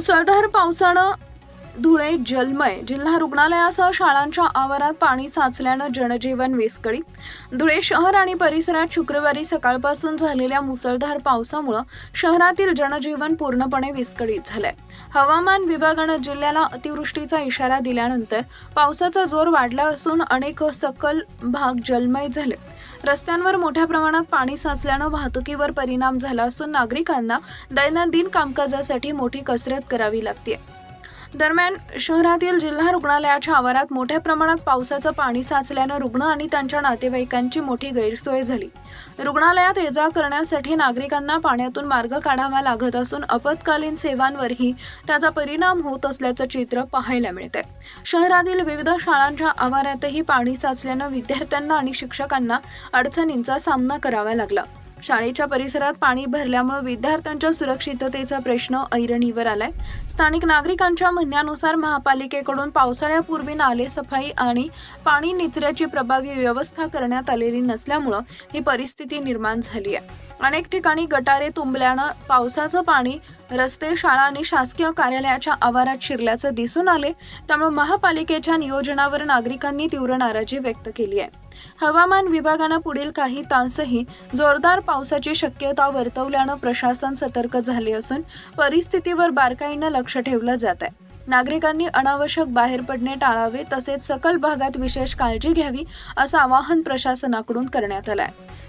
मुसळधार पावसानं धुळे जलमय जिल्हा रुग्णालयासह शाळांच्या आवारात पाणी साचल्यानं जनजीवन विस्कळीत. धुळे शहर आणि परिसरात शुक्रवारी सकाळपासून झालेल्या मुसळधार पावसामुळे शहरातील जनजीवन पूर्णपणे विस्कळीत झालंय. हवामान विभागानं जिल्ह्याला अतिवृष्टीचा इशारा दिल्यानंतर पावसाचा जोर वाढला असून अनेक सखल भाग जलमय झाले. रस्त्यांवर मोठ्या प्रमाणात पाणी साचल्यानं वाहतुकीवर परिणाम झाला असून नागरिकांना दैनंदिन कामकाजासाठी मोठी कसरत करावी लागते. दरम्यान शहरातील जिल्हा रुग्णालयाच्या आवारात मोठ्या प्रमाणात पावसाचं पाणी साचल्यानं रुग्ण आणि त्यांच्या नातेवाईकांची मोठी गैरसोय झाली. रुग्णालयात ये-जा करण्यासाठी नागरिकांना पाण्यातून मार्ग काढावा लागत असून आपत्कालीन सेवांवरही त्याचा परिणाम होत असल्याचं चित्र पाहायला मिळतंय. शहरातील विविध शाळांच्या आवारातही पाणी साचल्यानं विद्यार्थ्यांना आणि शिक्षकांना अडचणींचा सामना करावा लागला. शाळेच्या परिसरात पाणी भरल्यामुळे विद्यार्थ्यांच्या सुरक्षिततेचा प्रश्न ऐरणीवर आलाय. स्थानिक नागरिकांच्या म्हणण्यानुसार महापालिकेकडून पावसाळ्यापूर्वी नाले सफाई आणि पाणी निचऱ्याची प्रभावी व्यवस्था करण्यात आलेली नसल्यामुळे ही परिस्थिती निर्माण झाली आहे. अनेक ठिकाणी गटारे तुंबल्यानं पावसाचं पाणी रस्ते, शाळा आणि शासकीय कार्यालयाच्या आवारात शिरल्याचं दिसून आले. त्यामुळे महापालिकेच्या नियोजनावर नागरिकांनी तीव्र नाराजी व्यक्त केली आहे. हवामान विभागानं पुढील काही तासही जोरदार पावसाची शक्यता वर्तवल्यानं प्रशासन सतर्क झाले असून परिस्थितीवर बारकाईनं लक्ष ठेवलं जात आहे. नागरिकांनी अनावश्यक बाहेर पडणे टाळावे तसेच सखल भागात विशेष काळजी घ्यावी असं आवाहन प्रशासनाकडून करण्यात आलं आहे.